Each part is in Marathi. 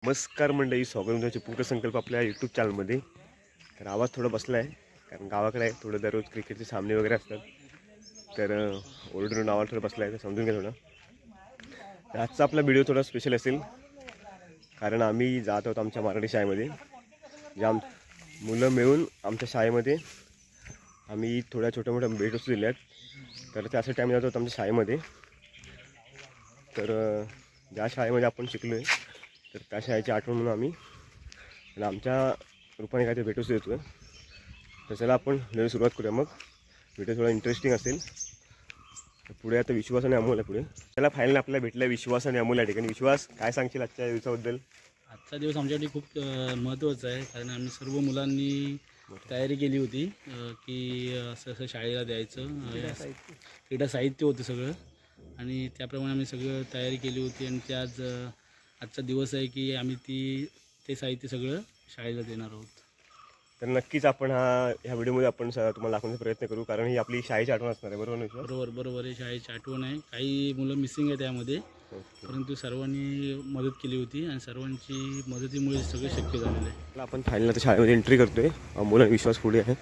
नमस्कार मंडळी, स्वागत तुमच्या चिपळूणकर संकल्प आपल्या यूट्यूब चॅनलमध्ये. तर आवाज थोडा बसला आहे कारण गावाकडे आहे, थोडं दररोज क्रिकेटचे सामने वगैरे असतात, तर ओरडून आवाज थोडा बसला आहे, तर समजून घ्या थोडं. तर आजचा आपला व्हिडिओ थोडा स्पेशल असेल कारण आम्ही जात आहोत आमच्या मराठी शाळेमध्ये. ज्या मुलं मिळून आमच्या शाळेमध्ये आम्ही थोड्या छोट्या मोठ्या भेटवस्तू दिल्या आहेत, तर त्यासाठी आम्ही जात आहोत आमच्या शाळेमध्ये. तर ज्या शाळेमध्ये आपण शिकलो आहे तर त्या शाळेची आठवण म्हणून आम्ही आमच्या रूपाने काहीतरी भेटवस्तू देतो. तर चला आपण व्हिडिओ सुरुवात करूया. मग व्हिडिओ थोडा इंटरेस्टिंग असेल. पुढे आता विश्वास आणि अमोल आहे पुढे. त्याला फायनल आपल्याला भेटला विश्वास आणि अमोल या ठिकाणी. विश्वास, काय सांगशील आजच्या दिवसाबद्दल? आजचा दिवस आमच्यासाठी खूप महत्त्वाचा आहे कारण आम्ही सर्व मुलांनी तयारी केली होती की असं शाळेला द्यायचं. क्रीडा साहित्य होतं सगळं आणि त्याप्रमाणे आम्ही सगळं तयारी केली होती आणि त्याच आजचा दिवस आहे की आम्ही ते साहित्य सगळं शाळेला देणार आहोत. तर नक्कीच आपण ह्या व्हिडिओमध्ये आपण तुम्हाला दाखवण्याचा प्रयत्न करू कारण ही आपली शाळेची आठवण असणार आहे. बरोबर ना? बरोबर आहे, शाळेची आठवण आहे. काही मुलं मिसिंग आहे त्यामध्ये, परंतु सर्वांनी मदत केली होती आणि सर्वांची मदतीमुळे सगळं शक्य झालेलं आहे. आपण फायनल आता शाळेमध्ये एंट्री करतोय. अमोल आणि विश्वास पुढे आहे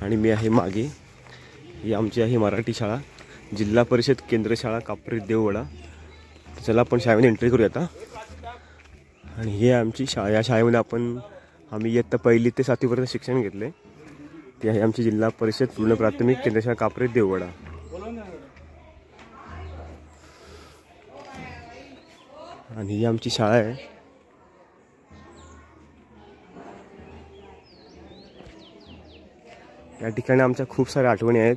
आणि मी आहे मागे. ही आमची आहे मराठी शाळा, जिल्हा परिषद केंद्र शाळा कापरी देववाडा. चला आपण शाळेमध्ये एंट्री करूया आता. आणि ही आमची शाळा. या शाळेमध्ये आम्ही इयत्ता 1ली ते 7वीपर्यंत शिक्षण घेतले. ती आहे आमची जिल्हा परिषद पूर्ण प्राथमिक केंद्र शाळा कापरी देववाडा. आणि ही आमची शाळा आहे. या ठिकाणी आमच्या खूप साऱ्या आठवणी आहेत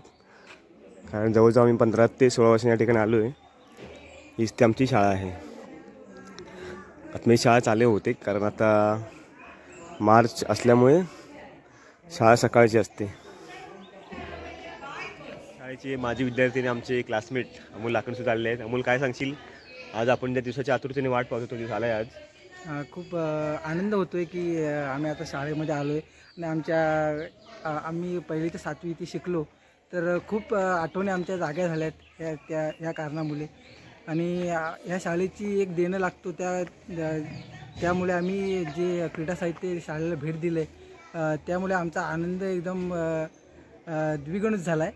कारण जवळजवळ आम्ही 15 ते 16 वर्षांनी या ठिकाणी आलो आहे. हीच ती आमची शाळा आहे. आता मी शाळा चालू होते कारण आता मार्च असल्यामुळे शाळा सकाळची असते. शाळेचे माजी विद्यार्थी आमचे क्लासमेट अमोल लाकडसुद्धा आलेले आहेत. अमोल, काय सांगशील? आज आपण त्या दिवसाची आतुरतेने वाट पाहतो, तो दिवस आला आहे आज. खूप आनंद होतो आहे की आम्ही आता शाळेमध्ये आलो आहे आणि आम्ही 1ली ते 7वी इथे शिकलो, तर खूप आठवणी आमच्या जाग्या झाल्या आहेत ह्या कारणामुळे. आणि ह्या शाळेची एक देणं लागतो त्यामुळे आम्ही जे क्रीडा साहित्य शाळेला भेट दिले त्यामुळे आमचा आनंद एकदम द्विगुणित झाला आहे.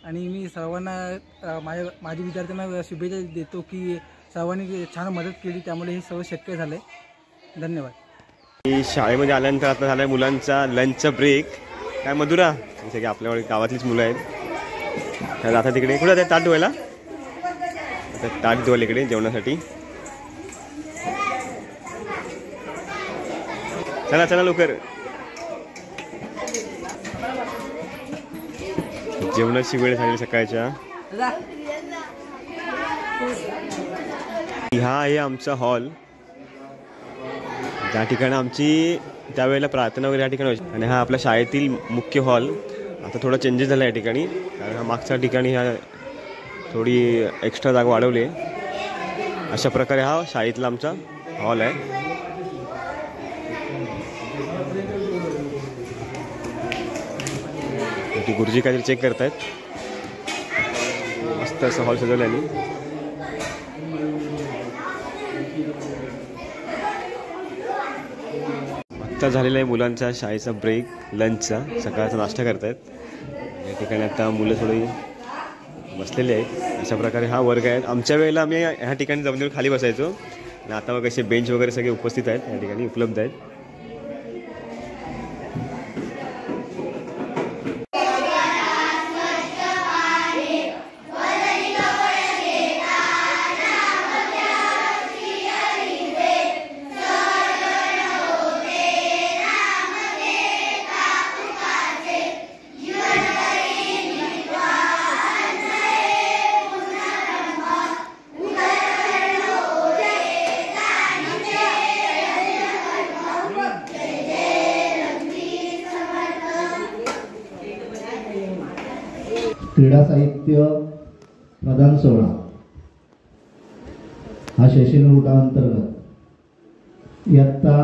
आणि मी सर्वांना माझ्या विद्यार्थ्यांना शुभेच्छा देतो की सर्वांनी छान मदत केली, त्यामुळे हे सर्व शक्य झालं आहे. धन्यवाद. शाळेमध्ये आल्यानंतर आता झाला आहे मुलांचा लंचचा ब्रेक. काय मधुरा, जसं की आपल्या गावातलीच मुलं आहेत त्या जातात तिकडे. कुठं ताट धुवायला? ताट धुवायला इकडे जेवणासाठी. चला चला लवकर. जेवणाची वेळ झाली सकाळच्या. हा आहे आमचा हॉल, ज्या ठिकाणी आमची त्यावेळेला प्रार्थना वगैरे या ठिकाणी व्हायची. आणि हा आपल्या शाळेतील मुख्य हॉल. आता थोडा चेंजेस झाला या ठिकाणी कारण हा मागच्या ठिकाणी ह्या थोडी एक्स्ट्रा जागा वाढवली आहे. अशा प्रकारे हा शाळेतला आमचा हॉल आहे. गुरुजी काहीतरी चेक करतायत. मस्त असं हॉल सजवलं आहे. आत्ता झालेला आहे मुलांचा शाळेचा ब्रेक, लंचचा. सकाळचा नाश्ता करतायत या ठिकाणी. आता मुलं थोडी बसलेले आहेत. अशा प्रकारे हा वर्ग आहे. आमच्या वेळेला आम्ही ह्या ठिकाणी जमिनीवर खाली बसायचो आणि आता मग असे बेंच वगैरे सगळे उपस्थित आहेत या ठिकाणी, उपलब्ध आहेत. क्रीडा साहित्य प्रदान सोहळा हा शैक्षणिक अंतर्गत इयत्ता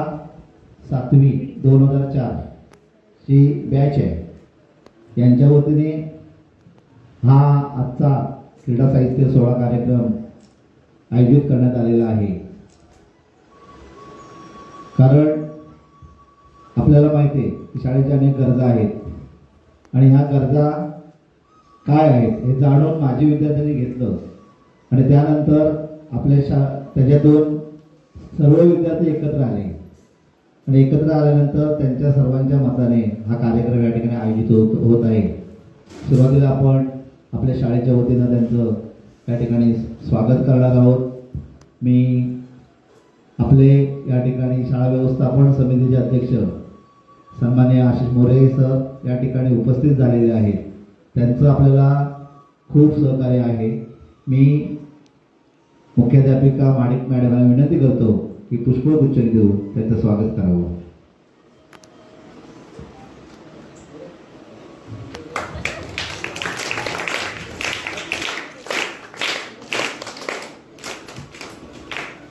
7वी 2004 ची बॅच आहे. यांच्या वतीने हा आजचा क्रीडा साहित्य सोहळा कार्यक्रम आयोजित करण्यात आलेला आहे. कारण आपल्याला माहिती आहे की शाळेच्या अनेक गरजा आहेत आणि ह्या गरजा काय आहेत हे जाणून माजी विद्यार्थ्यांनी घेतलं आणि त्यानंतर आपल्या त्याच्यातून सर्व विद्यार्थी एकत्र आले आणि एकत्र आल्यानंतर त्यांच्या सर्वांच्या मताने हा कार्यक्रम या ठिकाणी आयोजित होत आहे. सुरुवातीला आपण आपल्या शाळेच्या वतीनं त्यांचं या ठिकाणी स्वागत करणार आहोत. मी आपले या ठिकाणी शाळा व्यवस्थापन समितीचे अध्यक्ष सन्माननीय आशिष मोरे सर या ठिकाणी उपस्थित झालेले आहेत. त्यांचं आपल्याला खूप सहकार्य आहे. मी मुख्याध्यापिका माणिक मॅडमला विनंती करतो की पुष्पगुच्छ देऊ त्यांचं स्वागत करावं.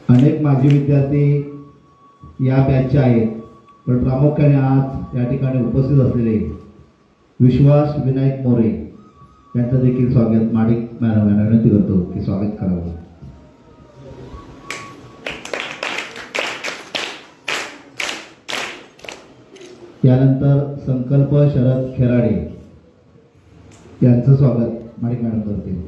अनेक माजी विद्यार्थी या बॅचचे आहेत, पण प्रामुख्याने आज या ठिकाणी उपस्थित असलेले विश्वास विनायक मोरे यांचं देखील स्वागत माणिक मॅडम यांना विनंती करतो की स्वागत करावं. त्यानंतर संकल्प शरद खेराडे यांचं स्वागत माणिक मॅडम करतील.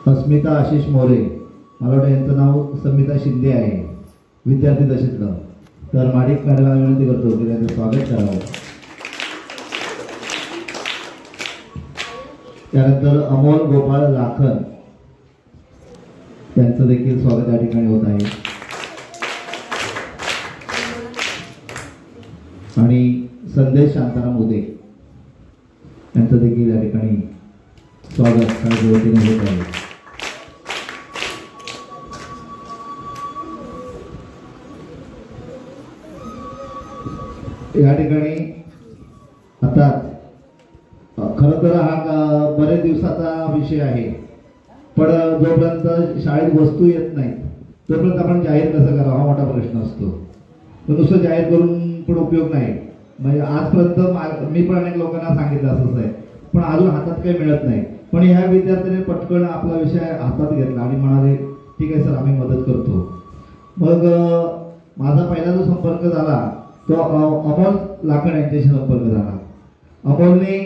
अस्मिता आशिष मोरे, मला वाटतं यांचं नाव समिता शिंदे आहे, विद्यार्थी दशेतलं, तर माणिक मॅडमला विनंती करतो की त्यांचं स्वागत करावं. त्यानंतर अमोल गोपाळ लाखन त्यांचं देखील स्वागत या ठिकाणी होत आहे. आणि संदेश शांताराम उदे यांचं देखील या ठिकाणी स्वागत शाळेच्या वतीने होत आहे. या ठिकाणी आता खरं तर हा बरेच दिवसाचा विषय आहे, पण जोपर्यंत शाळेत वस्तू येत नाहीत तोपर्यंत आपण जाहीर कसं करावं हा मोठा प्रश्न असतो. तर नुसतं जाहीर करून पण उपयोग नाही. म्हणजे आजपर्यंत मी पण अनेक लोकांना सांगितलं असंच आहे, पण अजून हातात काही मिळत नाही. पण ह्या विद्यार्थ्याने पटकन आपला विषय हातात घेतला आणि म्हणाले ठीक आहे सर आम्ही मदत करतो. मग माझा पहिला जो संपर्क झाला तो अमोल लाखन यांच्याशी संपर्क झाला. अमोलने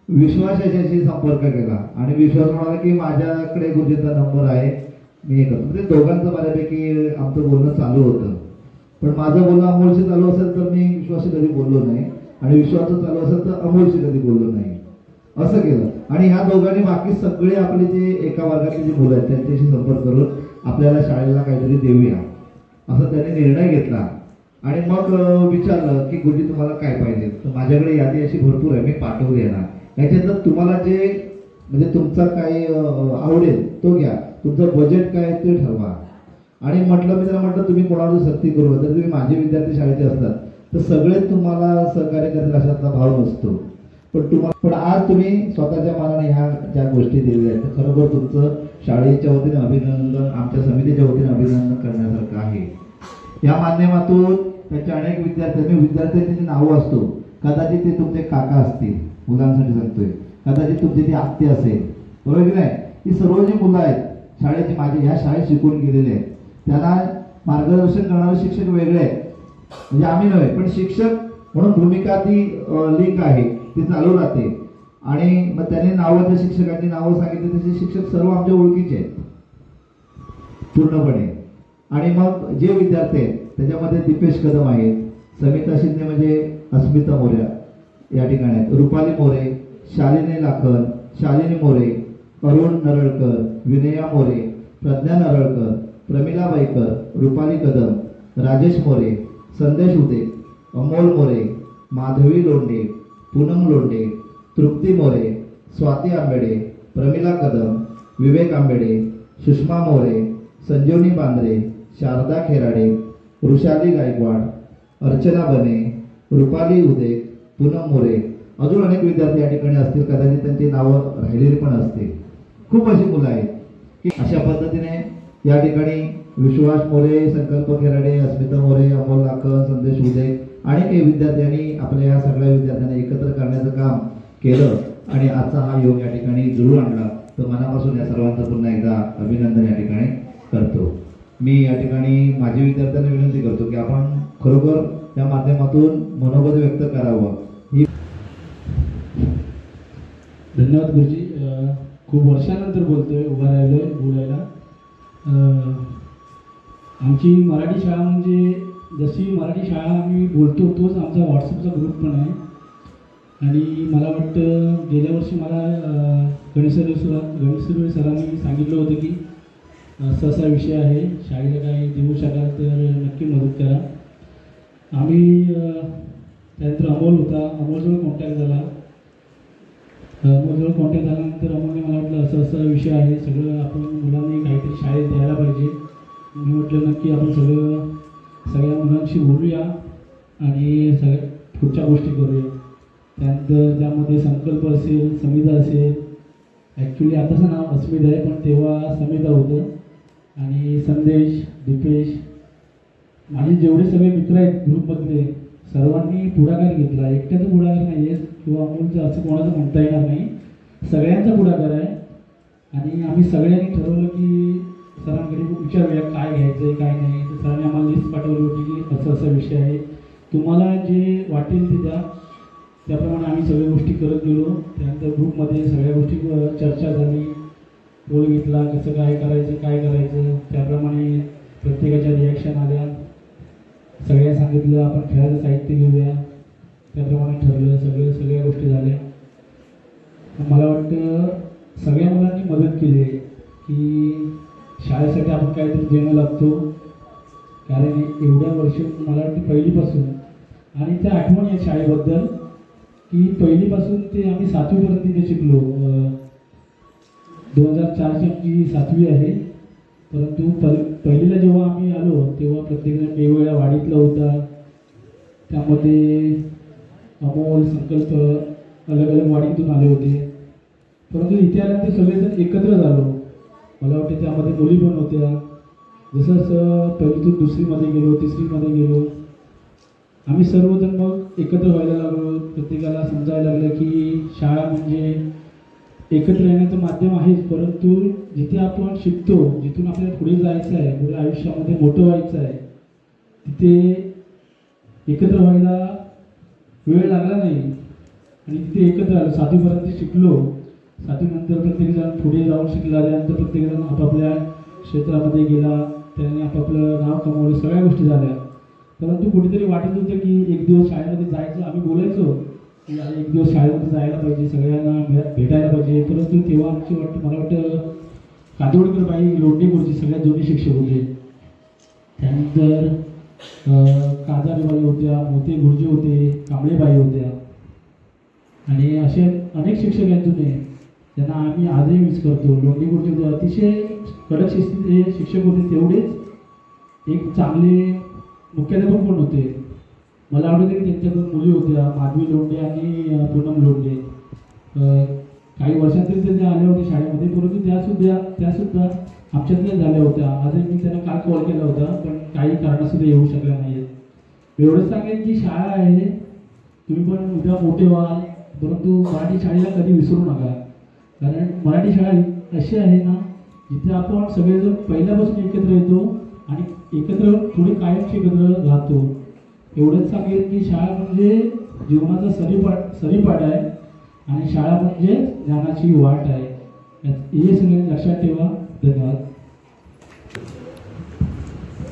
विश्वास याच्याशी संपर्क केला आणि विश्वास म्हणाला की माझ्याकडे गुरुजींचा नंबर आहे, मी हे करतो. म्हणजे दोघांचं बऱ्यापैकी आमचं बोलणं चालू होतं. पण माझं बोलणं अमोलशी चालू असेल तर मी विश्वासशी कधी बोललो नाही आणि विश्वासचं चालू असेल तर अमोलशी कधी बोललो नाही, असं केलं. आणि ह्या दोघांनी बाकी सगळे आपले जे एका वर्गातले जे मुलं आहेत त्यांच्याशी संपर्क करून आपल्याला शाळेला काहीतरी देऊया असं त्यांनी निर्णय घेतला. आणि मग विचारलं की गुरुजी तुम्हाला काय पाहिजे, तर माझ्याकडे यादी अशी भरपूर आहे, मी पाठवली आहे ना, याच्यातलं तुम्हाला जे म्हणजे तुमचा काय आवडेल तो घ्या, तुमचं बजेट काय ते ठरवा. आणि म्हटलं मी त्याला म्हटलं तुम्ही कोणावर सक्ती करू, तर तुम्ही माझे विद्यार्थी शाळेचे असतात तर सगळे तुम्हाला सहकार्य करतील अशातला भाव नसतो. पण आज तुम्ही स्वतःच्या मनाने ह्या ज्या गोष्टी दिलेल्या आहेत तर खरोखर तुमचं शाळेच्या वतीने अभिनंदन, आमच्या समितीच्या वतीने अभिनंदन करण्यासारखं आहे. या माध्यमातून त्याच्या अनेक विद्यार्थ्यांची नावं असतो, कदाचित ते तुमचे काका असतील, मुलांसाठी सांगतोय, कदाचित तुमची ती आत्ते असेल, बरोबर की नाही. ही सर्व जी मुलं आहेत शाळेची माझे ह्या शाळेत शिकून गेलेले आहेत, त्यांना मार्गदर्शन करणारे शिक्षक वेगळे आहेत. म्हणजे आम्ही नव्हे पण शिक्षक म्हणून भूमिका ती लिंक आहे, ती चालू राहते. आणि मग त्यांनी नावं त्या शिक्षकांची नावं सांगितली, तसे शिक्षक सर्व आमच्या ओळखीचे आहेत पूर्णपणे. आणि मग जे विद्यार्थी आहेत त्याच्यामध्ये दीपेश कदम आहेत, समिता शिंदे म्हणजे अस्मिता मोरे या ठिकाणी आहेत, रुपाली मोरे, शालिनी लाखन, शालिनी मोरे, अरुण नरळकर, विनया मोरे, प्रज्ञा नरळकर, प्रमिला बाईकर, रुपाली कदम, राजेश मोरे, संदेश उदे, अमोल मोरे, माधवी लोंढे, पूनम लोंढे, तृप्ती मोरे, स्वाती आंबेडे, प्रमिला कदम, विवेक आंबेडे, सुषमा मोरे, संजीवनी बांद्रे, शारदा खेराडे, वृषाली गायकवाड, अर्चना बने, रुपाली उदे, पूनम मोरे, अजून अनेक विद्यार्थी या ठिकाणी असतील, कदाचित त्यांची नावं राहिलेली पण असतील. खूप अशी मुलं आहेत की अशा पद्धतीने या ठिकाणी विश्वास मोरे, संकल्प खेराडे, अस्मिता मोरे, अमोल लाखन, संदेश उदे आणि काही विद्यार्थ्यांनी आपल्या या सगळ्या विद्यार्थ्यांना एकत्र करण्याचं काम केलं आणि आजचा हा योग या ठिकाणी जुळून आणला. तर मनापासून या सर्वांचं पुन्हा एकदा अभिनंदन या ठिकाणी करतो. मी या ठिकाणी माझ्या विद्यार्थ्यांना विनंती करतो की आपण खरोखर त्या माध्यमातून मनोगत व्यक्त करावं. ही धन्यवाद गुरुजी. खूप वर्षानंतर बोलतोय, उभा राहिलोय बोलायला. आमची मराठी शाळा म्हणजे जशी मराठी शाळा आम्ही बोलतो तोच आमचा व्हॉट्सअपचा ग्रुप पण आहे. आणि मला वाटतं गेल्या वर्षी मला गणेश सरांनी सांगितलं होतं की असा विषय आहे, शाळेला काही देऊ शकाल तर नक्की मदत करा. आम्ही त्यानंतर अमोल होता, अमोलजवळ कॉन्टॅक्ट झाला. अमोलजवळ कॉन्टॅक्ट झाल्यानंतर अमोलने मला वाटलं असा विषय आहे, सगळं आपण मुलांनी काहीतरी शाळेत द्यायला पाहिजे. मी म्हटलं नक्की आपण सगळ्या मुलांशी बोलूया आणि सगळ्या पुढच्या गोष्टी करूया. त्यानंतर त्यामध्ये संकल्प असेल, समिता असेल. ॲक्च्युली आताचं नाव अस्मिता आहे पण तेव्हा समिता होतं. आणि संदेश, दीपेश, माझे जेवढे सगळे मित्र आहेत ग्रुपमधले सर्वांनी पुढाकार घेतला. एकट्याचा पुढाकार नाही आहे किंवा अमोलचं असं कोणाचं म्हणता येणार नाही, सगळ्यांचा पुढाकार आहे. आणि आम्ही सगळ्यांनी ठरवलं की सरांकडे विचारूया काय घ्यायचं आहे काय नाही. तर सरांनी आम्हाला लिस्ट पाठवली होती की असा विषय आहे, तुम्हाला जे वाटेल ते द्या. त्याप्रमाणे आम्ही सगळ्या गोष्टी करत गेलो. त्यानंतर ग्रुपमध्ये सगळ्या गोष्टी चर्चा झाली, रोल घेतला, कसं काय करायचं. त्याप्रमाणे प्रत्येकाच्या रिॲक्शन आल्या. सगळ्या सांगितलं आपण खेळाचं साहित्य घेऊया, त्याप्रमाणे ठरलं. सगळ्या गोष्टी झाल्या. मला वाटतं सगळ्या मुलांनी मदत केली आहे की शाळेसाठी आपण काहीतरी देणं लागतो. कारण एवढ्या वर्ष मला वाटतं पहिलीपासून आणि त्या आठवणी आहेत शाळेबद्दल की पहिलीपासून ते आम्ही 7वीपर्यंत तिथे शिकलो. 2004ची आमची 7वी आहे. परंतु पहिलीला जेव्हा आम्ही आलो तेव्हा प्रत्येकजण वेगवेगळ्या वाडीतला होता. त्यामध्ये अमोल, संकल्प अलग वाडीतून आले होते. परंतु इथे आल्यानंतर सगळेजण एकत्र झालो. मला वाटतं त्यामध्ये मुली पण होत्या. जसं पहिलीतून दुसरीमध्ये गेलो, तिसरीमध्ये गेलो, आम्ही सर्वजण मग एकत्र व्हायला लागलो. प्रत्येकाला समजायला लागलं की शाळा म्हणजे एकत्र येण्याचं माध्यम आहेच, परंतु जिथे आपण शिकतो, जिथून आपल्याला पुढे जायचं आहे, पुढे आयुष्यामध्ये मोठं व्हायचं आहे, तिथे एकत्र व्हायला वेळ लागला नाही. आणि तिथे एकत्र आलो. 7वीपर्यंत शिकलो. 7वीनंतर प्रत्येकजण पुढे जाऊन शिकला. त्यानंतर प्रत्येकजण आपापल्या क्षेत्रामध्ये गेला, त्याने आपापलं नाव कमवलं, सगळ्या गोष्टी झाल्या. परंतु कुठेतरी वाटत होतं की एक दिवस शाळेमध्ये जायचं. आम्ही बोलायचो की एक दिवस शाळेमध्ये जायला पाहिजे, सगळ्यांना भेटायला पाहिजे. परंतु तेव्हा आमची मला वाटतं कांदोळकर बाई लोंढेपूरची सगळ्यात जुने शिक्षक होते. त्यानंतर काजारेबाई होत्या, मोते गुरुजी होते, कांबळेबाई होत्या. आणि असे अनेक शिक्षक आहेत जुने त्यांना आम्ही आजही मिस करतो. लोंढेपूरचे होते, अतिशय कडक शिस्तीचे शिक्षक होते. तेवढेच एक चांगले मुख्याध्यापक पण होते. मला आवडतं की त्यांच्याकडून मुली होत्या, माधवी लोंढे आणि पूनम लोंढे. काही वर्षांतरी ते आल्या होत्या शाळेमध्ये, परंतु त्यासुद्धा आमच्यातल्या झाल्या होत्या. आजही मी त्यांना काल कॉल केला होता पण काही कारणासुद्धा येऊ शकल्या नाही आहेत. एवढंच सांगेन की शाळा आहे, तुम्ही पण उद्या मोठे व्हाल, परंतु मराठी शाळेला कधी विसरू नका. कारण मराठी शाळा अशी आहे ना जिथे आपण सगळेजण पहिल्यापासून एकत्र येतो आणि एकत्र पुढे कायमची एकत्र राहतो. एवढंच सांगेन की शाळा म्हणजे जीवनाचा सरीपाट आहे आणि शाळा म्हणजे ज्ञानाची वाट आहे. हे सगळे लक्षात ठेवा.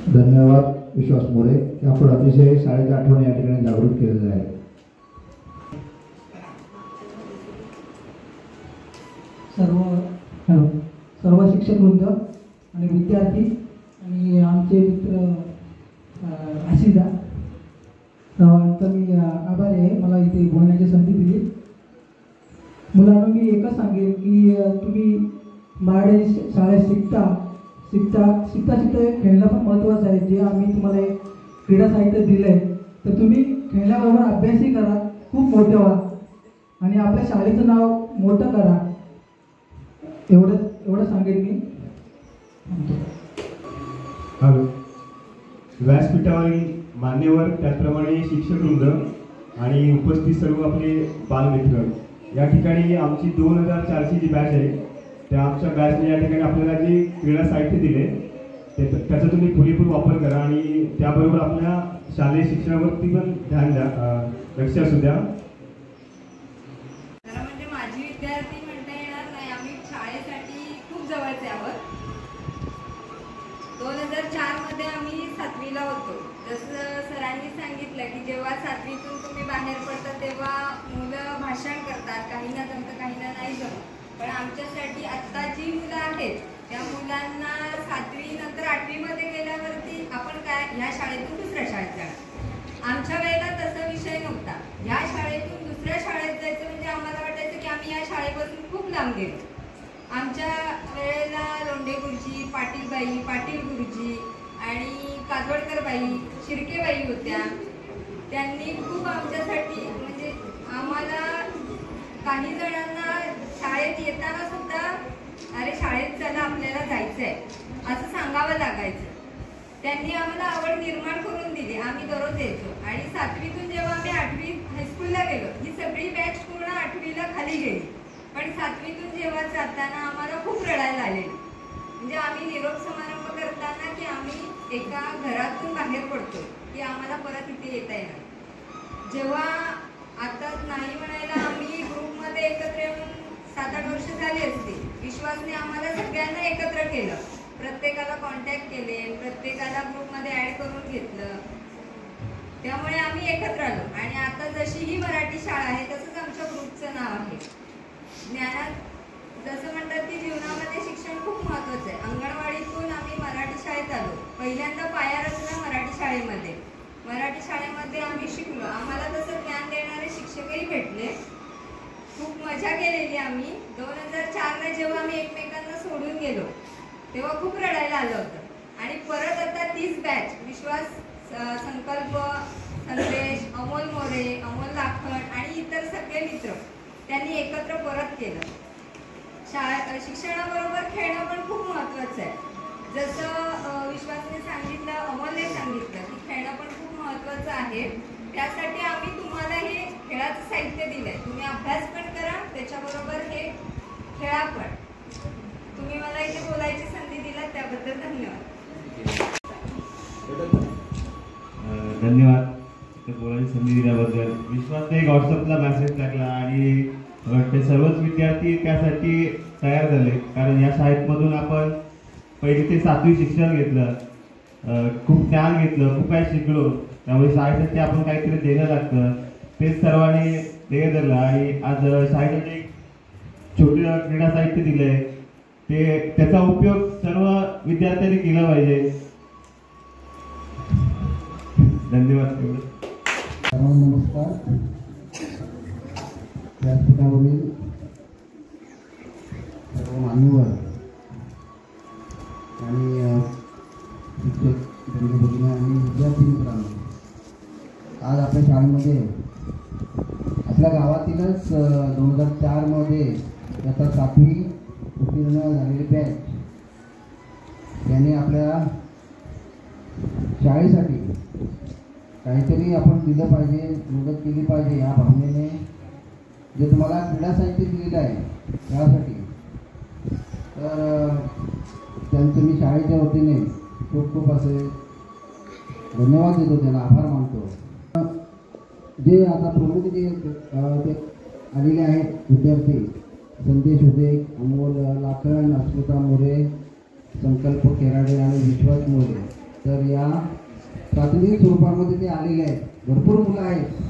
धन्यवाद विश्वास मोरे. आपण अतिशय शाळेच्या आठवणी या ठिकाणी जागृत केलेल्या आहेत. सर्व शिक्षक वृंद आणि विद्यार्थी आणि आमचे मित्र आशिदा सर्वांचा मी आभारी आहे मला इथे बोलण्याची संधी दिली. मुलांना मी एकच सांगेन की तुम्ही मराठी शाळेत शिकता खेळणं पण महत्त्वाचं आहे. जे आम्ही तुम्हाला एक क्रीडा साहित्य दिलं आहे तर तुम्ही खेळण्याबरोबर अभ्यासही करा, खूप मोठे व्हा आणि आपल्या शाळेचं नाव मोठं करा. एवढं सांगेन मी. हॅलो. व्यासपीठावरील मान्यवर, त्याचप्रमाणे शिक्षक वृंद आणि उपस्थित सर्व आपले बालमित्र, या ठिकाणी आमची 2004ची जी बॅच आहे त्या आमच्या बॅचने या ठिकाणी आपल्याला जी क्रीडा साहित्य दिले त्याचा तुम्ही पुरेपूर वापर करा आणि त्याबरोबर आपल्या शालेय शिक्षणावरती पण ध्यान द्या, लक्ष असू द्या. म्हणजे माझी विद्यार्थी म्हणता येणार नाही, आम्ही शाळेसाठी खूप जवळचे आहोत. 2004 मध्ये आम्ही 7वीला होतो. जसं सरांनी सांगितलं की जेव्हा 7वीतून तुम्ही बाहेर पडता तेव्हा मुलं भाषण करतात, काहींना जमतं काहींना नाही जमत. पण आमच्यासाठी आत्ता जी मुलं आहेत त्या मुलांना 7वी नंतर 8वी मध्ये गेल्यावरती आपण काय ह्या शाळेतून दुसऱ्या शाळेत जाणार. आमच्या वेळेला तसा विषय नव्हता. ह्या शाळेतून दुसऱ्या शाळेत जायचं म्हणजे आम्हाला वाटायचं की आम्ही या शाळेपासून खूप लांब गेलो. आमच्या वेळेला लोंढे गुरुजी, पाटीलबाई, पाटील गुरुजी आणि काजवडकरबाई, शिर्केबाई होत्या. त्यांनी खूप आमच्यासाठी म्हणजे आम्हाला काही जणांना शाळेत येताना सुद्धा अरे शाळेत चला आपल्याला जायचं आहे असं सांगावं लागायचं. त्यांनी आम्हाला आवड निर्माण करून दिली. आम्ही दररोज यायचो आणि 7वीतून जेव्हा आम्ही 8वी हायस्कूलला गेलो ही सगळी बॅच पूर्ण 8वीला खाली गेली. पण 7वीतून जेव्हा जाताना आम्हाला खूप रडायला आलेली. म्हणजे आम्ही निरोप समारंभ करताना की आम्ही एका घरातून बाहेर पडतो की आम्हाला परत इथे येता येणार. जेव्हा आता नाही म्हणायला आम्ही ग्रुपमध्ये एकत्र येऊन 7-8 वर्ष झाली असती. विश्वासने आम्हाला सगळ्यांना एकत्र केलं, प्रत्येकाला कॉन्टॅक्ट केले, प्रत्येकाला ग्रुपमध्ये ॲड करून घेतलं. त्यामुळे आम्ही एकत्र आलो आणि आता जशी ही मराठी शाळा आहे तसंच आमच्या ग्रुपचं नाव आहे. ज्ञानात जसं म्हणतात की जीवनामध्ये शिक्षण खूप महत्त्वाचं आहे. अंगणवाडीतून आम्ही मराठी शाळेत आलो. पहिल्यांदा पाया रचला मराठी शाळेमध्ये. मराठी शाळेमध्ये आम्ही शिकलो. आम्हाला तसं ज्ञान देणारे शिक्षकही भेटले. खूप मजा केलेली आम्ही. 2004ला जेव्हा आम्ही एकमेकांना सोडून गेलो तेव्हा खूप रडायला आलं होतं. आणि परत आता तीच बॅच विश्वास, संकल्प, संदेश, अमोल मोरे, अमोल लाखण आणि इतर सगळे मित्र त्यांनी एकत्र परत केलं. शिक्षणाबरोबर खेळणं पण खूप महत्त्वाचं आहे. जसं विश्वासने सांगितलं, अमोलने सांगितलं की खेळणं पण खूप महत्त्वाचं आहे. त्यासाठी आम्ही तुम्हाला हे खेळाचं साहित्य दिलंय. तुम्ही अभ्यास पण करा, त्याच्याबरोबर हे खेळा पण. तुम्ही मला इथे बोलायची संधी दिला त्याबद्दल धन्यवाद. धन्यवाद बोलायची संधी दिल्याबद्दल. विश्वासने एक व्हॉट्सअपला मेसेज टाकला आणि ते सर्वच विद्यार्थी त्यासाठी तयार झाले. कारण या शाळेमधून आपण पहिली ते 7वी शिक्षण घेतलं, खूप ज्ञान घेतलं, खूप काही शिकलो. त्यामुळे शाळेसाठी आपण काहीतरी देणं लागतं. तेच सर्वांनी ध्येय धरलं आणि आज शाळेसाठी छोटे क्रीडा साहित्य दिलंय. त्याचा उपयोग सर्व विद्यार्थ्यांनी केला पाहिजे. धन्यवाद. नमस्कार. व्यासपीठावरील सर्व मान्यवर आणि शिक्षक बंधू आणि विद्यार्थी मित्रांनो, आज आपल्या शाळेमध्ये आपल्या गावातीलच 2004 मध्ये त्याचा 7वी उत्तीर्ण झालेली बॅच यांनी आपल्या शाळेसाठी काहीतरी आपण दिलं पाहिजे, मदत केली पाहिजे या भावनेने जे तुम्हाला क्रीडा साहित्य दिलेलं आहे त्यासाठी, तर त्यांचं मी शाळेच्या वतीने खूप खूप असे धन्यवाद देतो, त्यांना आभार मानतो. जे आता प्रमुख जे आलेले आहेत विद्यार्थी, संदेश होते, अमोल लाखण, अस्मिता मोरे, संकल्प केराडे आणि विश्वास मोरे, तर या प्राथमिक स्वरूपामध्ये ते आलेले आहेत. भरपूर मुलं आहेत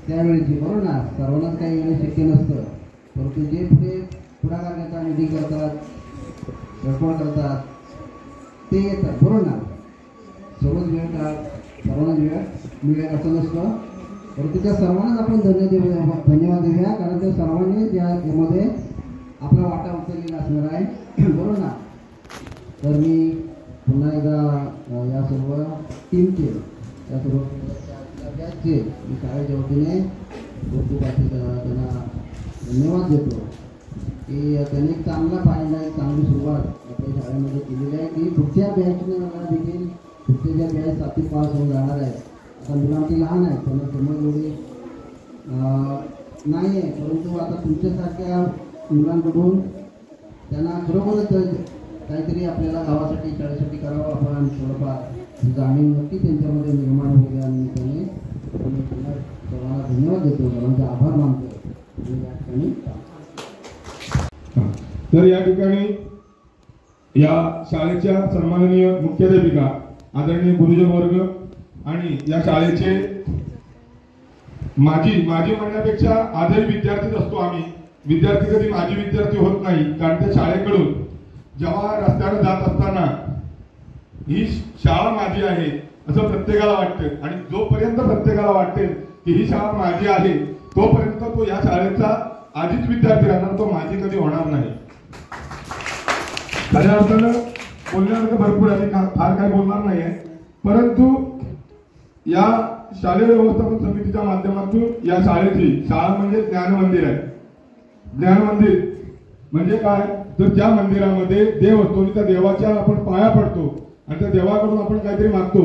त्यावेळेची, बरोबर ना. सर्वांनाच काही येणं शक्य नसतं, परंतु जे पुढे पुढाकार घेतात, निधी करतात, रखवाळ करतात ते येतात, बरोबर ना. सर्वच सर्वांनाच वेळ मिळेल असं नसतं, परंतु त्या सर्वांनाच आपण धन्यवाद देऊया, कारण त्या सर्वांनी यामध्ये आपला वाटा उचललेला असणार आहे, बरोबर ना. तर मी पुन्हा एकदा या सर्व टीमचे, या सर्व बॅचचे मी शाळेच्या वतीने खूप त्यांना धन्यवाद देतो की त्यांनी एक चांगला पाहिला, एक चांगली सुरुवात आपल्या शाळेमध्ये केलेली आहे की पुढच्या बॅचने मला देखील पुढच्या ज्या बॅच 7वी पास होऊन जाणार आहे. आता मुलांची लहान आहे, त्यांना समज एवढी नाही आहे, परंतु आता तुमच्यासारख्या मुलांकडून त्यांना खरोखरच काहीतरी आपल्याला गावासाठी शाळेसाठी करावं आपण आणि थोडंफार जाणीव नक्की त्यांच्यामध्ये निर्माण होईल या निमित्ताने मी पुन्हा सर्वांना धन्यवाद देतो, सर्वांचे आभार मानतो आणि या ठिकाणी तर या ठिकाणी या शाळेच्या सन्माननीय मुख्याध्यापिका आदरणीय गुरुजन वर्ग आणि या शाळेचे माजी म्हणण्यापेक्षा आजही विद्यार्थीच असतो आम्ही. विद्यार्थी कधी माजी विद्यार्थी होत नाही, कारण त्या शाळेकडून जेव्हा रस्त्याने जात असताना ही शाळा माझी आहे असं प्रत्येकाला वाटतं आणि जोपर्यंत प्रत्येकाला वाटते की ही शाळा माझी आहे तोपर्यंत तो या शाळेचा आधीच विद्यार्थी राहणार, तो माझी कधी होणार नाही. खऱ्या अर्थानं बोलण्यासारखं भरपूर आहे, फार काय बोलणार नाहीये, परंतु या शालेय व्यवस्थापन समितीच्या माध्यमातून या शाळेची शाळा म्हणजे ज्ञान मंदिर आहे. ज्ञान मंदिर म्हणजे काय, तर ज्या मंदिरामध्ये देव असतो आणि त्या देवाच्या आपण पाया पडतो आणि त्या देवाकडून आपण काहीतरी मागतो.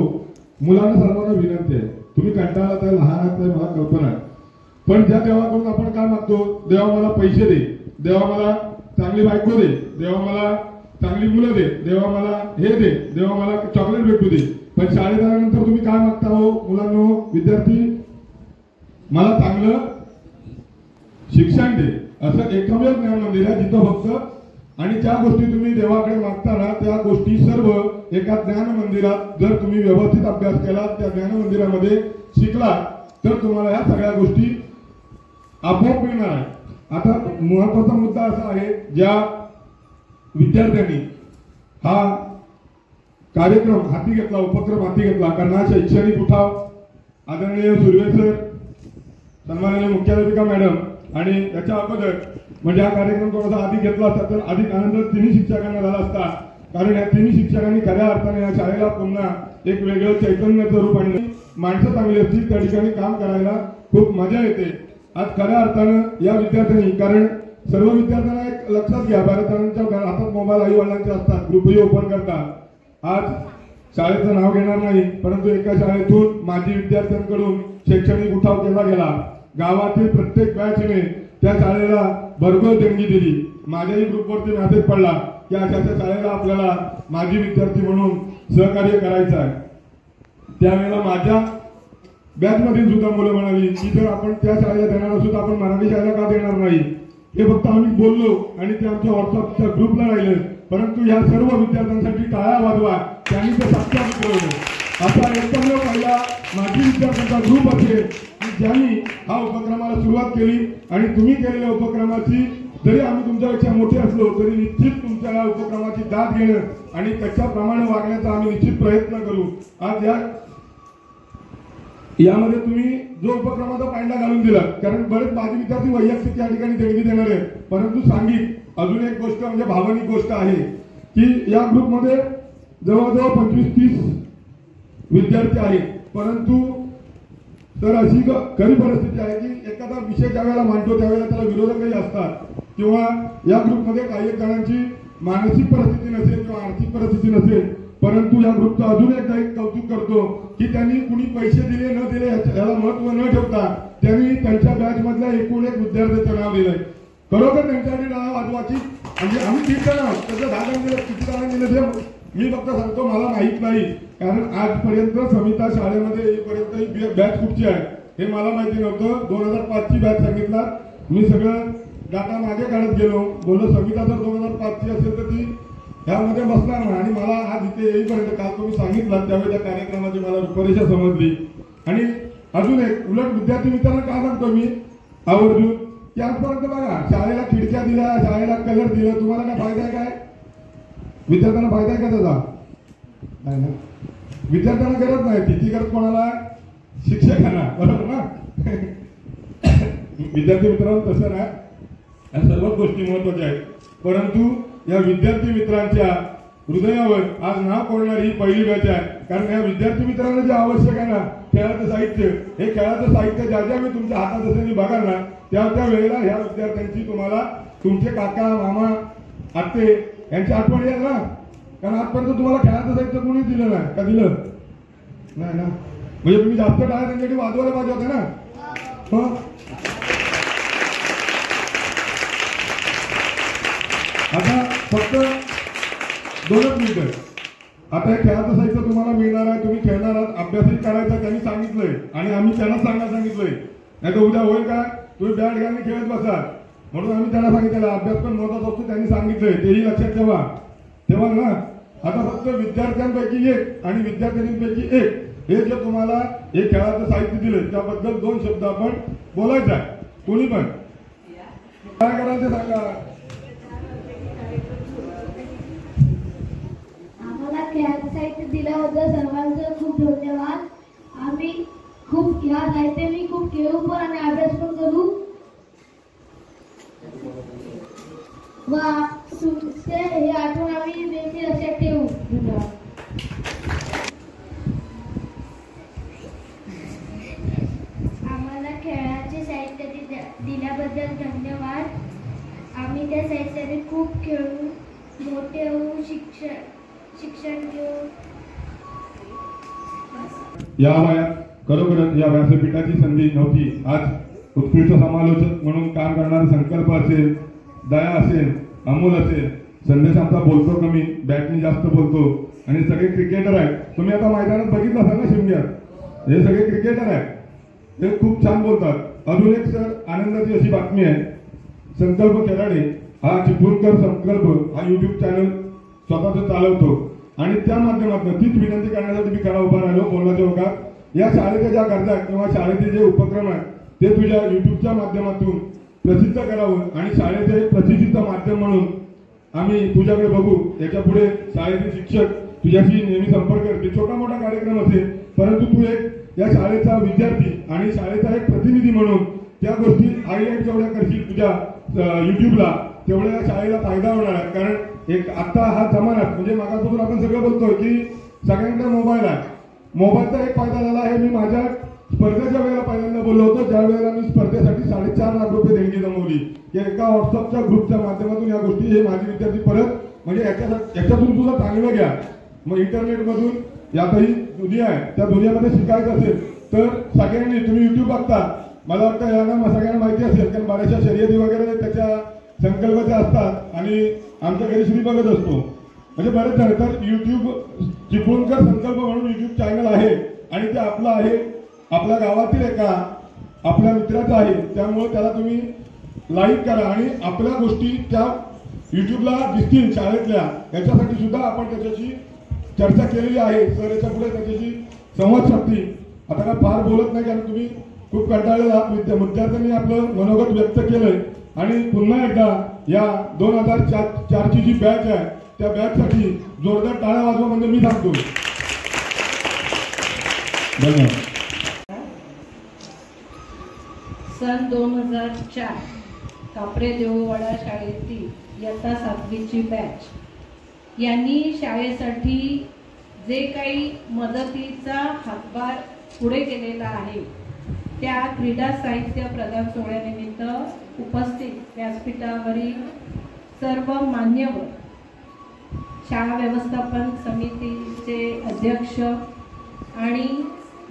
मुलांना सर्वांना विनंती आहे, तुम्ही कंटाळा तर लहान आहात मला कल्पना आहे, पण ज्या देवाकडून आपण काय मागतो, देवा मला पैसे दे, देवा मला चांगली बायको दे, देवा मला चांगली मुलं दे, देवा मला हे दे, देवा मला चॉकलेट भेटू दे. पण शाळेत आल्यानंतर तुम्ही काय मागता हो मुलांनो, विद्यार्थी, मला चांगलं शिक्षण दे. असं एकमेव ज्ञान मंदिर आहे जिथं फक्त आणि ज्या गोष्टी तुम्ही देवाकडे मागताना त्या गोष्टी सर्व एका ज्ञान मंदिरात जर तुम्ही व्यवस्थित अभ्यास केला, त्या ज्ञान मंदिरामध्ये शिकला तर तुम्हाला ह्या सगळ्या गोष्टी आपोआप मिळणार आहे. आता महत्वाचा मुद्दा असा आहे, ज्या विद्यार्थ्यांनी हा कार्यक्रम हाती घेतला, उपक्रम हाती घेतला, कारण हा शैक्षणिक उठाव आदरणीय सुर्वे सर, सन्माननीय मुख्याध्यापिका मॅडम आणि त्याच्या अगोदर म्हणजे हा कार्यक्रम थोडासा आधी घेतला असता तर अधिक आनंद तिन्ही शिक्षकांना झाला असता, कारण या तिन्ही शिक्षकांनी खऱ्या अर्थाने या शाळेला पुन्हा एक वेगळं चैतन्याचं रूप आणलं. माणसं चांगली असतील त्या ठिकाणी काम करायला खूप मजा येते. आज खऱ्या अर्थानं या विद्यार्थ्यांनी, कारण सर्व विद्यार्थ्यांना एक लक्षात घ्या, भारताच्या हातात मोबाईल आई वडिलांचे असतात, ग्रुपही ओपन करतात. आज शाळेचं नाव घेणार नाही, परंतु एका शाळेतून माजी विद्यार्थ्यांकडून शैक्षणिक उठाव केला गेला. गावातील प्रत्येक बॅचने त्या शाळेला भरघोस देणगी दिली. माझ्याही ग्रुपवरती मेसेज पडला की अशा शाळेला आपल्याला माजी विद्यार्थी म्हणून सहकार्य करायचं आहे. त्यावेळेला माझ्या बॅचमधील सुद्धा मुलं म्हणाली की जर आपण त्या शाळेला देणार असू तर आपण मराठी शाळेला का देणार नाही. हे फक्त आम्ही बोललो आणि ते आमच्या व्हॉट्सअपच्या ग्रुपला राहिलं, परंतु या सर्व विद्यार्थ्यांसाठी टाळ्या वाजवा, त्यांनी ते साक्षात उतरवलं. असा एकमेव पहिला माजी विद्यार्थ्यांचा ग्रुप असेल की ज्यांनी हा उपक्रमाला सुरुवात केली आणि तुम्ही केलेल्या उपक्रमाची जरी आम्ही तुमच्यापेक्षा मोठे असलो तरी निश्चित तुमच्या या उपक्रमाची दाद घेणं आणि त्याच्याप्रमाणे वागण्याचा आम्ही निश्चित प्रयत्न करू. आज यामध्ये तुम्ही जो उपक्रमाचा पायंडा घालून दिला, कारण बरेच माजी विद्यार्थी वैयक्तिक या ठिकाणी देणगी देणार आहेत, परंतु सांगित अजून एक गोष्ट म्हणजे भावनिक गोष्ट आहे की या ग्रुपमध्ये जवळजवळ 25-30 विद्यार्थी आहेत, परंतु तर अशी खरी परिस्थिती आहे की एखादा विषय ज्या वेळेला मांडतो त्यावेळेला त्याला विरोधकही असतात किंवा या ग्रुपमध्ये काही जणांची मानसिक परिस्थिती नसेल किंवा आर्थिक परिस्थिती नसेल, परंतु या ग्रुपचं अजून एकदा एक कौतुक करतो की त्यांनी कुणी पैसे दिले न दिले याला महत्व न ठेवता त्यांनी त्यांच्या बॅच मधल्या एकूण एक विद्यार्थ्याचं नाव दिलंय. खरोखर त्यांच्यासाठी नाव वाजवाची, म्हणजे आम्ही 30 जण आहोत, त्याचं 10 जण दिलं, किती जणांनी दिलं मी फक्त सांगतो, मला माहित नाही, कारण आजपर्यंत समिता शाळेमध्ये येईपर्यंत ही बॅच कुठची आहे हे मला माहिती नव्हतं. 2005ची बॅच सांगितला, मी सगळं डाटा मागे काढत गेलो, बोललो समिता जर 2005ची असेल तर ती ह्यामध्ये बसणार नाही. आणि मला आज इथे येईपर्यंत काल तुम्ही सांगितलं त्यावेळी त्या कार्यक्रमाची मला रूपरेषा समजली. आणि अजून एक उलट विद्यार्थी मित्रांना काय सांगतो मी आवर्जून की आजपर्यंत बघा शाळेला खिडक्या दिल्या, शाळेला कलर दिला, तुम्हाला काय फायदा आहे? काय विद्यार्थ्यांना फायदा आहे का त्याचा? नाही ना, विद्यार्थ्यांना गरज नाही, तिची गरज कोणाला? शिक्षकांना, बरोबर ना? विद्यार्थी मित्रांनो तसं नाही, या सर्व गोष्टी महत्वाच्या आहेत, परंतु या विद्यार्थी मित्रांच्या हृदयावर आज नाव कोरणारी ही पहिली बॅच आहे. कारण या विद्यार्थी मित्रांना जे आवश्यक आहे ना खेळाचं साहित्य, हे खेळाचं साहित्य ज्या ज्या मी तुमच्या हातात असेल बघाल ना त्या वेळेला ह्या विद्यार्थ्यांची तुम्हाला तुमचे काका, मामा, आत्ते यांची आठवण येईल ना, कारण आजपर्यंत तुम्हाला खेळाचं साहित्य कोणी दिलं नाही का? दिलं नाही ना, म्हणजे तुम्ही जास्त टाळ्या त्यांच्यासाठी वाजवायला पाहिजे होते ना. आता फक्त 2च मिनिटं. आता हे खेळाचं साहित्य तुम्हाला मिळणार आहे, तुम्ही खेळणार आहात, अभ्यासही करायचा त्यांनी सांगितलंय आणि आम्ही त्यांना सांगायला सांगितलंय. नाही तर उद्या होईल का तुम्ही बॅट घ्या आणि खेळत बसा, म्हणून आम्ही त्यांना सांगितलेलं अभ्यास पण महत्वाचा असतो, त्यांनी सांगितलंय तेही लक्षात ठेवा. तेव्हा ना आता फक्त विद्यार्थ्यांपैकी एक आणि विद्यार्थिनींपैकी एक हे जे तुम्हाला हे खेळाचं साहित्य दिले त्याबद्दल 2 शब्द आपण बोलायचं आहे. कोणी पण काय करायचं सांगा. आम्हाला खेळाचं साहित्य दिल्याबद्दल सर्वांचं खूप धन्यवाद. आम्ही खूप ह्या साहित्याने खूप खेळू पण आणि अभ्यास पण करू व हे आठवण आम्ही नेहमी लक्षात ठेवू. धन्यवाद. आम्हाला खेळाचे साहित्य दिल्याबद्दल धन्यवाद. आम्ही त्या साहित्याने खूप खेळू, मोठे होऊ, शिक्षण घेऊ. या वयात खरोखरच या व्यासपीठाची संधी नव्हती. आज उत्कृष्ट समालोचक म्हणून काम करणारे संकल्प असेल, दया असेल, अमोल असेल, संदेश आमचा बोलतो कमी, बॅटनी जास्त बोलतो आणि सगळे क्रिकेटर आहेत. तुम्ही आता मैदानात बघितलं असाल ना शिमग्यात, हे सगळे क्रिकेटर आहेत, हे खूप छान बोलतात. अजून एक सर आनंदाची अशी बातमी आहे, संकल्प खेळाडे हा चिपळूणकर संकल्प हा YouTube चॅनल स्वतःच चालवतो आणि त्या माध्यमातून तीच विनंती करण्यासाठी मी करा उभा राहिलो बोलण्याच्या ओघात. या शाळेच्या ज्या गरजा आहेत किंवा शाळेचे जे उपक्रम आहेत ते तुझ्या YouTubeच्या माध्यमातून प्रसिद्ध करावं आणि शाळेचे प्रसिद्धीचं माध्यम म्हणून आम्ही तुझ्याकडे बघू. याच्या पुढे शाळेचे शिक्षक तुझ्याशी नेहमी संपर्क करते, छोटा मोठा कार्यक्रम असेल, परंतु तू एक या शाळेचा विद्यार्थी आणि शाळेचा एक प्रतिनिधी म्हणून त्या गोष्टी हायलाईट जेवढ्या करशील तुझ्या YouTubeला तेवढ्या या शाळेला फायदा होणार आहे. कारण एक आता हा जमाना म्हणजे मागापासून आपण सगळं बोलतोय की सगळ्यांकडे मोबाईल आहे. मोबाईलचा एक फायदा झाला आहे. मी माझ्या स्पर्धेच्या वेळेला पहिल्यांदा बोललो होतो, ज्या वेळेला मी स्पर्धेसाठी 4.5 लाख रुपये देणगी जमवली की एका व्हॉट्सअपच्या ग्रुपच्या माध्यमातून या गोष्टी हे माझे विद्यार्थी परत म्हणजे याच्यातून तुझं चांगलं घ्या. मग इंटरनेटमधून यातही दुनिया आहे, त्या दुनियामध्ये शिकायचं असेल तर सगळ्यांनी तुम्ही YouTube बघता, मला वाटतं यांना सगळ्यांना माहिती असेल कारण बऱ्याचशा शर्यती वगैरे त्याच्या संकल्पाच्या असतात आणि आमच्या घरी श्री बघत असतो. म्हणजे बरेच जण तर YouTube चिपळूणकर संकल्प म्हणून YouTube चॅनल आहे आणि ते आपलं आहे, आपल्या गावातील एका आपल्या मित्राचा आहे, त्यामुळे त्याला तुम्ही लाईक करा आणि आपल्या गोष्टी त्या YouTubeला दिसतील शाळेतल्या, याच्यासाठी सुद्धा आपण त्याच्याशी चर्चा केलेली आहे. सर याच्या पुढे त्याच्याशी संवाद साधतील. आता काय फार बोलत नाही कारण तुम्ही खूप कंटाळलेला विद्यार्थ्यांनी आपलं मनोगत व्यक्त केलंय आणि पुन्हा एकदा या 2004ची जी बॅच आहे त्या बॅचसाठी जोरदार टाळ्या वाजवा म्हणजे मी सांगतो. धन्यवाद. सन 2004 कापरे देऊळवाडा शाळेतील इयत्ता 7वीची बॅच यांनी शाळेसाठी जे काही मदतीचा हातभार पुढे केलेला आहे त्या क्रीडा साहित्य प्रदान सोहळ्यानिमित्त उपस्थित व्यासपीठावरील सर्व मान्यवर, शाळा व्यवस्थापन समितीचे अध्यक्ष आणि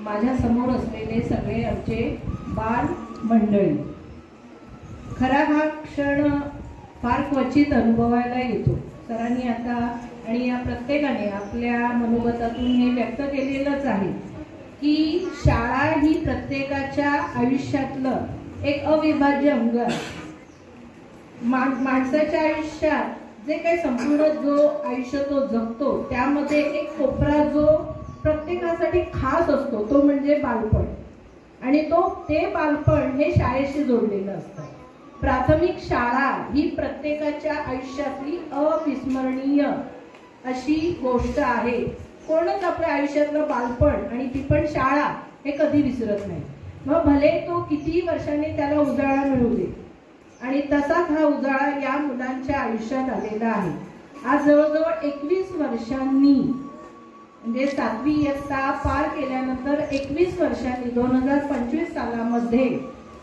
माझ्या समोर असलेले सगळे आमचे बाल मंडळी, खरा हा क्षण फार क्वचित अनुभवायला येतो. सरांनी आता आणि या प्रत्येकाने आपल्या मनोगतातून हे व्यक्त केलेलंच आहे की शाळा ही प्रत्येकाच्या आयुष्यातलं एक अविभाज्य अंग आहे. माणसाच्या आयुष्यात जे काही संपूर्ण जो आयुष्य तो जगतो त्यामध्ये एक कोपरा जो प्रत्येकासाठी खास असतो तो म्हणजे बालपण आणि ते बालपण हे शाळेशी जोडलेलं असतं. प्राथमिक शाळा ही प्रत्येकाच्या आयुष्यातली अविस्मरणीय अशी गोष्ट आहे. कोणच आपल्या आयुष्यातलं बालपण आणि ती पण शाळा हे कधी विसरत नाही. मग भले तो किती वर्षांनी त्याला उजाळा मिळू दे आणि तसाच हा उजाळा या मुलांच्या आयुष्यात आलेला आहे. आज जवळजवळ 21 वर्षांनी म्हणजे 7वी इयत्ता पार केल्यानंतर 21 वर्षांनी 2025 सालामध्ये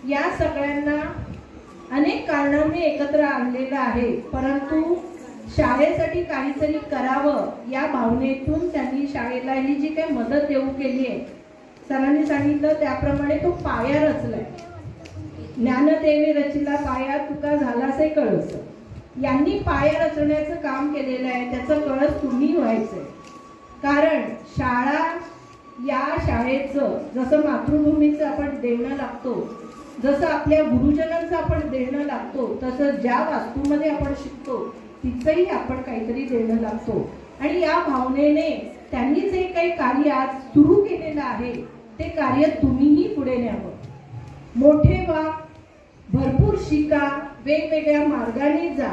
या सगळ्यांना अनेक कारणांनी एकत्र आणलेलं आहे. परंतु शाळेसाठी काहीतरी करावं या भावनेतून त्यांनी शाळेला ही जी काही मदत देऊ केली आहे, सरांनी सांगितलं त्याप्रमाणे तो पाया रचलाय. ज्ञानदेवी रचिला पाया तुका झालासे कळस. यांनी पाय रचण्याचं काम केलेलं आहे त्याचं कळस तुम्ही व्हायचंय. कारण शाळा, या शाळेचं जसं मातृभूमीचं आपण देणं लागतो, जसं आपल्या गुरुजनांचं आपण देणं लागतो, तसं ज्या वास्तूमध्ये आपण शिकतो तिचंही आपण काहीतरी देणं लागतो. आणि या भावनेने त्यांनी जे काही कार्य आज सुरू केलेलं आहे ते कार्य तुम्हीही पुढे न्यावं. मोठे व्हा, भरपूर शिका, वेगवेगळ्या मार्गाने जा,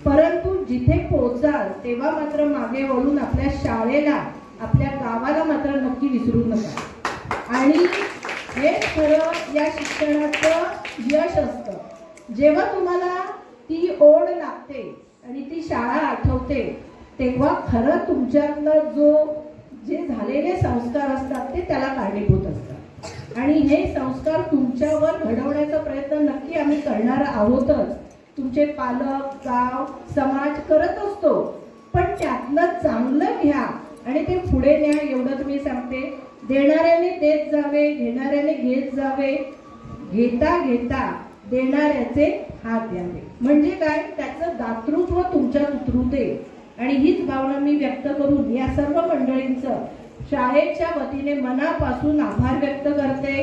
परंतु जिथे पोहोचाल तेव्हा मात्र मागे वळून आपल्या शाळेला, आपल्या गावाला मात्र नक्की विसरू नका. आणि हे खरं या शिक्षणाचं यश असतं. जेव्हा तुम्हाला ती ओढ लागते आणि ती शाळा आठवते तेव्हा खरं तुमच्यातलं जे झालेले संस्कार असतात ते त्याला कारणीभूत असतात. आणि हे संस्कार तुमच्यावर घडवण्याचा प्रयत्न नक्की आम्ही करणार आहोतच. तुमचे पालक, गाव, समाज करत असतो, पण त्यातलं चांगलं घ्या आणि ते पुढे न्या एवढं तुम्ही सांगते. देणाऱ्याने देत जावे, घेणाऱ्याने घेत जावे, घेता घेता देणाऱ्याचे हात द्यावे. म्हणजे काय, त्याचं दातृत्व तुमच्यात उतरूते. आणि हीच भावना मी व्यक्त करून या सर्व मंडळींचं शाळेच्या वतीने मनापासून आभार व्यक्त करते.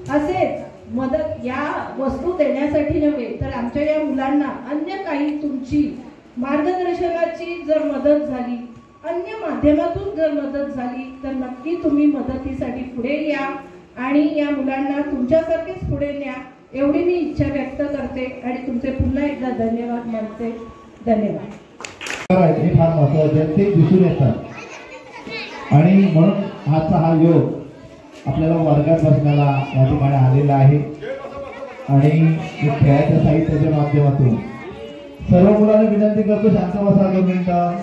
असेच मदत या वस्तू देण्यासाठी नव्हे तर आमच्या या मुलांना अन्य काही तुमची मार्गदर्शनाची जर मदत झाली, अन्य माध्यमातून जर मदत झाली तर नक्की तुम्ही मदतीसाठी पुढे या आणि या मुलांना तुमच्यासारखेच पुढे न्या एवढी मी इच्छा व्यक्त करते. आणि तुमचे पुन्हा एकदा धन्यवाद मानते. धन्यवाद. हे फार महत्वाचे आहे, ते दिसून येतात. आणि म्हणून हा योग आपल्याला वर्गात बसण्याला या ठिकाणी आलेला आहे. आणि खेळाच्या साहित्याच्या माध्यमातून सर्व मुलांना विनंती करतो, शांत बसा 2 मिनिटं.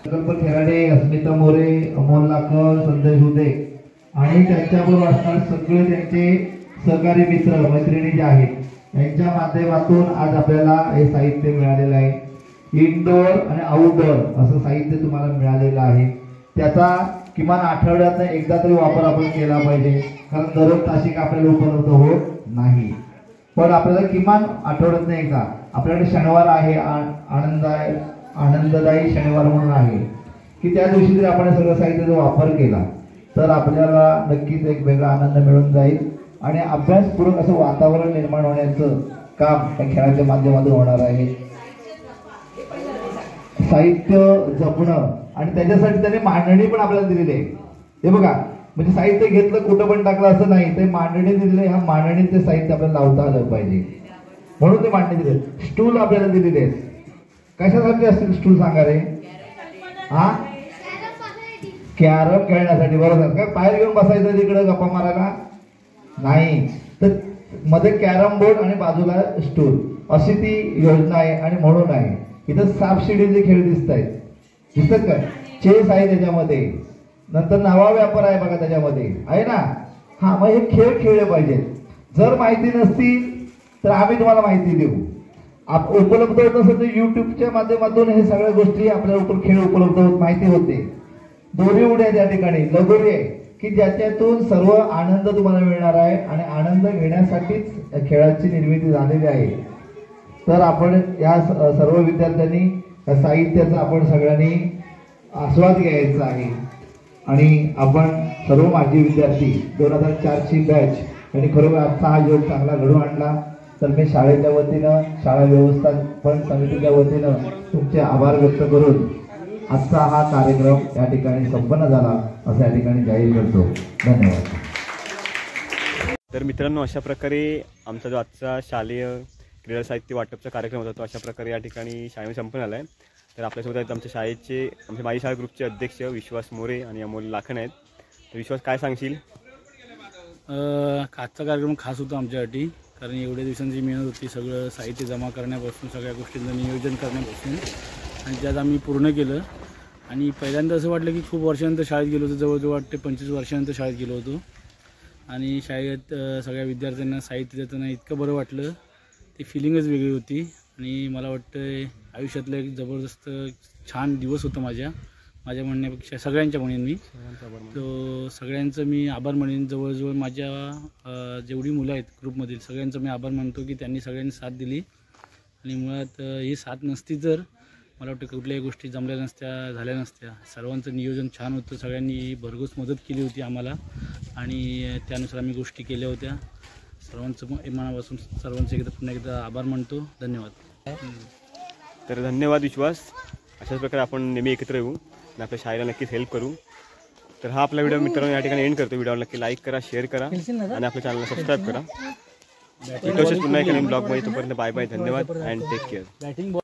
प्रकल्प खेराडे, अस्मिता मोरे, अमोल लाकर, संदेश हुदे आणि त्यांच्याबरोबर असणारे सगळे त्यांचे सहकारी मित्र मैत्रिणी जे आहेत यांच्या माध्यमातून आज आपल्याला हे साहित्य मिळालेलं आहे. इनडोअर आणि आउटडोअर असं साहित्य तुम्हाला मिळालेलं आहे. त्याचा किमान आठवड्यात एकदा तरी वापर आपण केला पाहिजे. कारण दररोज तासिका आपल्याला उपलब्ध होत नाही, पण आपल्याला किमान आठवड्यात एकदा. आपल्याकडे शनिवार आहे, आनंददायी शनिवार म्हणून आहे, की त्या दिवशी जर आपण सगळं साहित्याचा वापर केला तर आपल्याला नक्कीच एक वेगळा आनंद मिळून जाईल. आणि अभ्यासपूर्वक असं वातावरण निर्माण होण्याचं काम या खेळाच्या माध्यमातून होणार आहे. साहित्य जपणं आणि त्याच्यासाठी त्याने मांडणी पण आपल्याला दिलेली आहे. हे बघा, म्हणजे साहित्य घेतलं कुठं पण टाकलं असं नाही, ते मांडणी दिलेली. ह्या मांडणीत ते साहित्य आपल्याला लावता आलं पाहिजे म्हणून ते मांडणी दिले. स्टूल आपल्याला दिलेले आहेत. कशासाठी असतील स्टूल सांगा रे? हा, कॅरम खेळण्यासाठी. बरोबर का? बाहेर घेऊन बसायचं तिकडे गप्पा मारायला नाही, तर मध्ये कॅरम बोर्ड आणि बाजूला स्टूल अशी ती योजना आहे. आणि म्हणून आहे इथं सापशिडीचे खेळ दिसत आहेत, दिसतात का? चेस आहे त्याच्यामध्ये, नंतर नावा व्यापार आहे बघा त्याच्यामध्ये आहे ना. हा, मग हे खेळ खेळले पाहिजेत. जर माहिती नसतील तर आम्ही तुम्हाला माहिती देऊ. उपलब्ध होत असेल तर युट्यूबच्या माध्यमातून हे सगळ्या गोष्टी आपल्याला खेळ उपलब्ध होत माहिती होते. दोरी उड्या त्या ठिकाणी, लगोरी आहे की ज्याच्यातून सर्व आनंद तुम्हाला मिळणार आहे. आणि आनंद घेण्यासाठीच खेळाची निर्मिती झालेली आहे. तर आपण या सर्व विद्यार्थ्यांनी साहित्याचा आपण सगळ्यांनी आस्वाद घ्यायचा आहे. आणि आपण सर्व माजी विद्यार्थी 2004ची बॅच आणि खरोखर आजचा हा योग चांगला घडवून आणला. तर मी शाळेच्या वतीनं, शाळा व्यवस्थापन समितीच्या वतीनं तुमचे आभार व्यक्त करून आजचा हा कार्यक्रम या ठिकाणी संपन्न झाला असं या ठिकाणी जाहीर करतो. धन्यवाद. तर मित्रांनो, अशा प्रकारे आमचा जो आजचा शालेय क्रीडा साहित्य वाटपचा कार्यक्रम होता तो अशा प्रकारे या ठिकाणी शाळेमध्ये संपन्न झाला आहे. तर आपल्यासोबत आमच्या शाळेचे, आमच्या माझी शाळा ग्रुपचे अध्यक्ष विश्वास मोरे आणि अमोल लाखन आहेत. तर विश्वास, काय सांगशील? आजचा कार्यक्रम खास होता आमच्यासाठी, कारण एवढ्या दिवसांची मेहनत होती. सगळं साहित्य जमा करण्यापासून, सगळ्या गोष्टींचं नियोजन करण्यापासून, आणि त्यात आम्ही पूर्ण केलं. आणि पहिल्यांदा असं वाटलं की खूप वर्षानंतर शाळेत गेलो होतो. जवळजवळ वाटते 25 वर्षानंतर शाळेत गेलो होतो. आणि शाळेत सगळ्या विद्यार्थ्यांना साहित्य देताना इतकं बरं वाटलं, ती फिलिंगच वेगळी होती. आणि मला वाटतं आयुष्यातलं एक जबरदस्त छान दिवस होता माझ्या म्हणण्यापेक्षा सगळ्यांच्या म्हणेन मी. तो सगळ्यांचं मी आभार म्हणेन. जवळजवळ माझ्या जेवढी मुलं आहेत ग्रुपमधील सगळ्यांचं मी आभार मानतो की त्यांनी सगळ्यांनी साथ दिली. आणि मुळात ही साथ नसती तर मला वाटतं कुठल्याही गोष्टी जमल्या नसत्या, झाल्या नसत्या. सर्वांचं नियोजन छान होतं, सगळ्यांनी भरघोस मदत केली होती आम्हाला आणि त्यानुसार आम्ही गोष्टी केल्या होत्या. सर्वांचं मनापासून सर्वांचे पुन्हा एकदा आभार मानतो. धन्यवाद. तर धन्यवाद विश्वास. अशाच प्रकारे आपण नेहमी एकत्र येऊ आणि आपल्या शाळेला नक्कीच हेल्प करू. तर हा आपला व्हिडिओ मित्रांनो या ठिकाणी एंड करतो. व्हिडिओला नक्की लाईक करा, शेअर करा आणि आपल्या चॅनलला सबस्क्राईब करा. भेटूया पुन्हा एका नवीन ब्लॉगमध्ये. तोपर्यंत बाय बाय. धन्यवाद अँड टेक केअर.